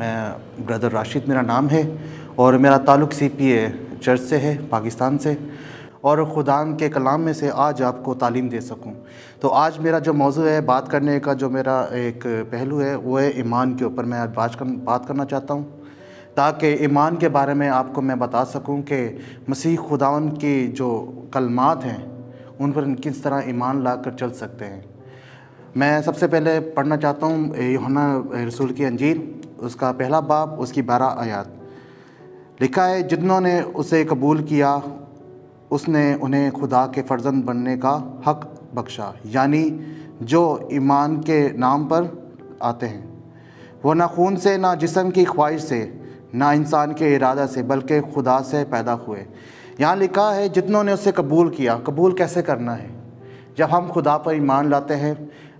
मैं ब्रदर राशिद मेरा नाम है और मेरा ताल्लुक़ CPA चर्च से है, पाकिस्तान से, और खुदा के कलाम में से आज आपको तालीम दे सकूं। तो आज मेरा जो मौजू है, बात करने का जो मेरा एक पहलू है, वो है ईमान के ऊपर मैं आज बात करना चाहता हूं, ताकि ईमान के बारे में आपको मैं बता सकूं कि मसीह खुदावन की जो कलमात हैं उन पर किस तरह ईमान लाकर चल सकते हैं। मैं सबसे पहले पढ़ना चाहता हूँ यूहन्ना रसूल की अंजील, उसका पहला बाब, उसकी 12 आयत। लिखा है, जिन्होंने उसे कबूल किया उसने उन्हें खुदा के फर्जंद बनने का हक बख्शा, यानी जो ईमान के नाम पर आते हैं। वो ना खून से, ना जिस्म की ख्वाहिश से, ना इंसान के इरादा से, बल्कि खुदा से पैदा हुए। यहाँ लिखा है जिन्होंने उसे कबूल किया। कबूल कैसे करना है? जब हम खुदा पर ईमान लाते हैं,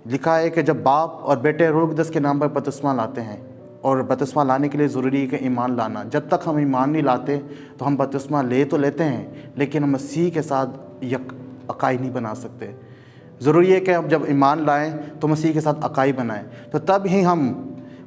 लिखा है कि जब बाप और बेटे रूह कुद्दस के नाम पर बपतिस्मा लाते हैं, और बपतिस्मा लाने के लिए ज़रूरी है कि ईमान लाना। जब तक हम ईमान नहीं लाते तो हम बपतिस्मा ले तो लेते हैं, लेकिन हम मसीह के साथ अकाई नहीं बना सकते। ज़रूरी है कि हम जब ईमान लाएं तो मसीह के साथ अकाई बनाएं, तो तब ही हम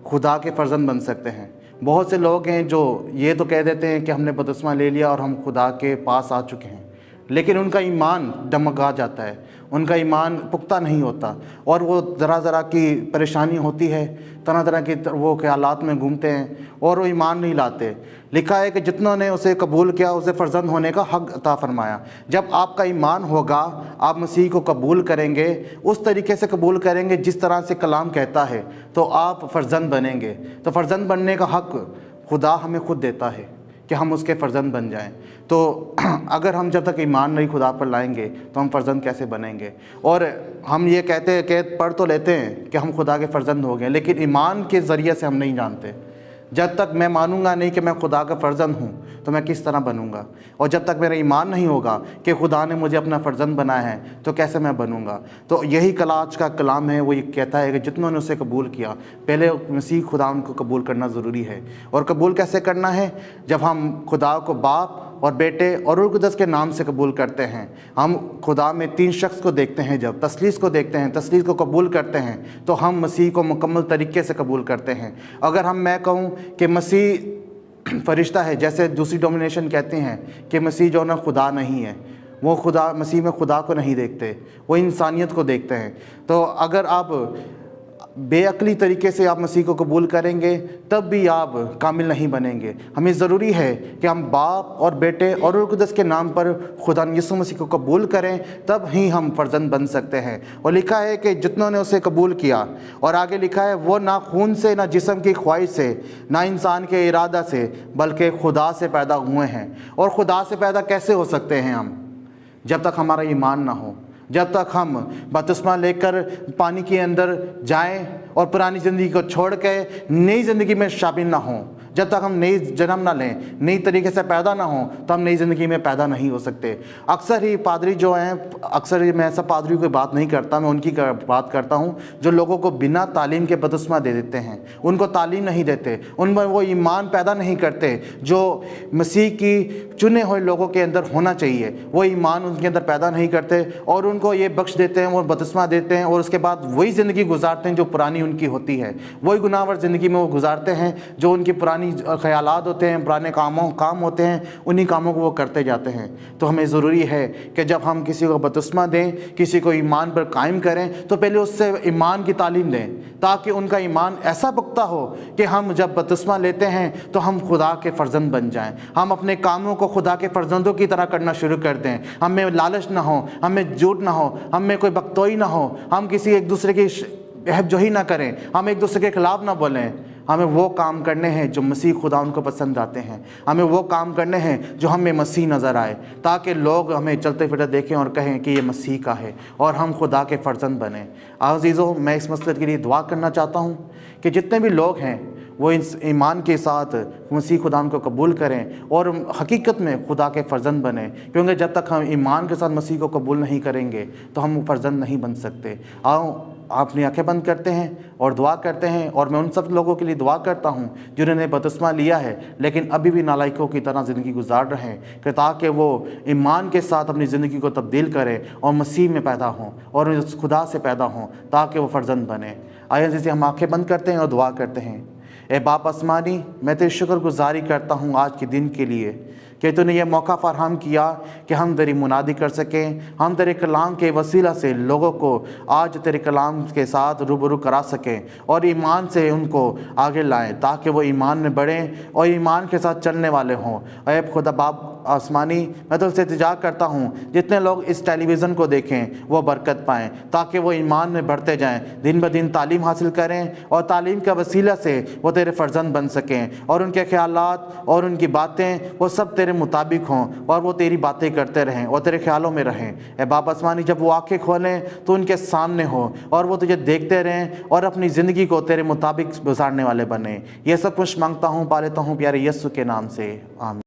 खुदा के फर्जंद बन सकते हैं। बहुत से लोग हैं जो ये तो कह देते हैं कि हमने बपतिस्मा ले लिया और हम खुदा के पास आ चुके हैं, लेकिन उनका ईमान डगमगा जाता है, उनका ईमान पुख्ता नहीं होता, और वो ज़रा की परेशानी होती है, तरह तरह के वो ख्यालात में घूमते हैं और वो ईमान नहीं लाते। लिखा है कि जिन्होंने उसे कबूल किया उसे फर्जंद होने का हक अता फरमाया। जब आपका ईमान होगा, आप मसीह को कबूल करेंगे, उस तरीके से कबूल करेंगे जिस तरह से कलाम कहता है, तो आप फर्जंद बनेंगे। तो फर्जंद बनने का हक खुदा हमें खुद देता है कि हम उसके फ़र्जंद बन जाएं। तो अगर हम जब तक ईमान नहीं खुदा पर लाएंगे तो हम फ़र्जंद कैसे बनेंगे? और हम ये कहते हैं कि पढ़ तो लेते हैं कि हम खुदा के फ़र्जंद हो गए, लेकिन ईमान के ज़रिए से हम नहीं जानते। जब तक मैं मानूंगा नहीं कि मैं खुदा का फ़र्जंद हूँ तो मैं किस तरह बनूंगा? और जब तक मेरा ईमान नहीं होगा कि खुदा ने मुझे अपना फ़र्जंद बनाया है तो कैसे मैं बनूंगा? तो यही आज का कलाम है, वो ये कहता है कि जिन्होंने उसे कबूल किया, पहले मसीह खुदा उनको कबूल करना ज़रूरी है। और कबूल कैसे करना है? जब हम खुदा को बाप और बेटे और रूह कुद्दस के नाम से कबूल करते हैं। हम खुदा में 3 शख्स को देखते हैं, जब तसलीस को देखते हैं, तसलीस को कबूल करते हैं, तो हम मसीह को मुकम्मल तरीके से कबूल करते हैं। अगर मैं कहूँ कि मसीह फरिश्ता है, जैसे दूसरी डोमिनेशन कहते हैं कि मसीह जो ना खुदा नहीं है, वो खुदा मसीह में खुदा को नहीं देखते, वो इंसानियत को देखते हैं। तो अगर आप बेअक्ली तरीके से आप मसीह को कबूल करेंगे तब भी आप कामिल नहीं बनेंगे। हमें ज़रूरी है कि हम बाप और बेटे और रूह कुद्दस के नाम पर खुदा यीशु मसीह को कबूल करें, तब ही हम फर्जंद बन सकते हैं। और लिखा है कि जिन्होंने उसे कबूल किया, और आगे लिखा है वो ना खून से, ना जिस्म की ख्वाहिश से, ना इंसान के इरादा से, बल्कि खुदा से पैदा हुए हैं। और खुदा से पैदा कैसे हो सकते हैं हम? जब तक हमारा ईमान ना हो, जब तक हम बपतिस्मा लेकर पानी के अंदर जाएं और पुरानी ज़िंदगी को छोड़ के नई ज़िंदगी में शामिल ना हों, जब तक हम नई जन्म ना लें, नई तरीके से पैदा ना हों, तो हम नई ज़िंदगी में पैदा नहीं हो सकते। अक्सर ही पादरी जो हैं, अक्सर ही मैं सब पादरियों की बात नहीं करता, मैं उनकी बात करता हूँ जो लोगों को बिना तालीम के बपतिस्मा दे देते हैं, उनको तालीम नहीं देते, उनमें वो ईमान पैदा नहीं करते जो मसीह की चुने हुए लोगों के अंदर होना चाहिए। वो ईमान उनके अंदर पैदा नहीं करते और उनको ये बख्श देते हैं, वो बपतिस्मा देते हैं, और उसके बाद वही ज़िंदगी गुजारते हैं जो पुरानी उनकी होती है। वही गुनाहवर ज़िंदगी में वो गुजारते हैं, जो उनकी पुरानी ख्यालात होते हैं, पुराने काम होते हैं, उन्हीं कामों को वो करते जाते हैं। तो हमें ज़रूरी है कि जब हम किसी को बपतिस्मा दें, किसी को ईमान पर कायम करें, तो पहले उससे ईमान की तालीम दें, ताकि उनका ईमान ऐसा पुख्ता हो कि हम जब बपतिस्मा लेते हैं तो हम खुदा के फ़र्जंद बन जाएं। हम अपने कामों को खुदा के फ़र्जंदों की तरह करना शुरू कर दें। हमें लालच ना हो, हमें झूठ ना हो, हमें कोई बकतोई ना हो, हम किसी एक दूसरे की बेहबजोही ना करें, हम एक दूसरे के खिलाफ ना बोलें। हमें वो काम करने हैं जो मसीह खुदा उनको पसंद आते हैं। हमें वो काम करने हैं जो हमें मसीह नज़र आए, ताकि लोग हमें चलते फिरते देखें और कहें कि ये मसीह का है, और हम खुदा के फ़र्जंद बने। अज़ीज़ों, मैं इस मसले के लिए दुआ करना चाहता हूँ कि जितने भी लोग हैं वो इस ईमान के साथ मसीह खुदा को कबूल करें और हकीकत में खुदा के फ़र्जंद बने, क्योंकि जब तक हम ईमान के साथ मसीह को कबूल नहीं करेंगे तो हम फ़र्जंद नहीं बन सकते। आओ अपनी आंखें बंद करते हैं और दुआ करते हैं। और मैं उन सब लोगों के लिए दुआ करता हूँ जिन्होंने बपतिस्मा लिया है लेकिन अभी भी नालायकों की तरह ज़िंदगी गुजार रहे हैं, कि ताकि वो ईमान के साथ अपनी ज़िंदगी को तब्दील करें और मसीह में पैदा हों और उस खुदा से पैदा हों, ताकि वो फ़र्जंद बने। आइए जैसे हम आंखें बंद करते हैं और दुआ करते हैं। اے باپ آسمانی، میں تیری شکر گزاری کرتا ہوں آج کے دن کے لیے کہ تو نے یہ موقع فراہم کیا کہ ہم تیری منادی کر سکیں، ہم تیرے کلام کے وسیلہ سے لوگوں کو آج تیرے کلام کے ساتھ روبرو کرا سکیں اور ایمان سے ان کو آگے لائیں تاکہ وہ ایمان میں بڑھیں اور ایمان کے ساتھ چلنے والے ہوں۔ اے خدا باپ آسمانی، میں تو سے التجا کرتا ہوں جتنے لوگ اس ٹیلی ویژن کو دیکھیں وہ برکت پائیں تاکہ وہ ایمان میں بڑھتے جائیں، دن بہ دن تعلیم حاصل کریں اور تعلیم کے وسیلہ سے وہ تیرے فرزند بن سکیں اور ان کے خیالات اور ان کی باتیں وہ سب تیرے مطابق ہوں اور وہ تیری باتیں کرتے رہیں اور تیرے خیالوں میں رہیں۔ اے باپ آسمانی، جب وہ آنکھیں کھولیں تو ان کے سامنے ہو اور وہ تجھے دیکھتے رہیں اور اپنی زندگی کو تیرے مطابق گزارنے والے بنیں۔ یہ سب کچھ مانگتا ہوں، پا لیتا ہوں پیارے یسوع کے نام سے، آمین۔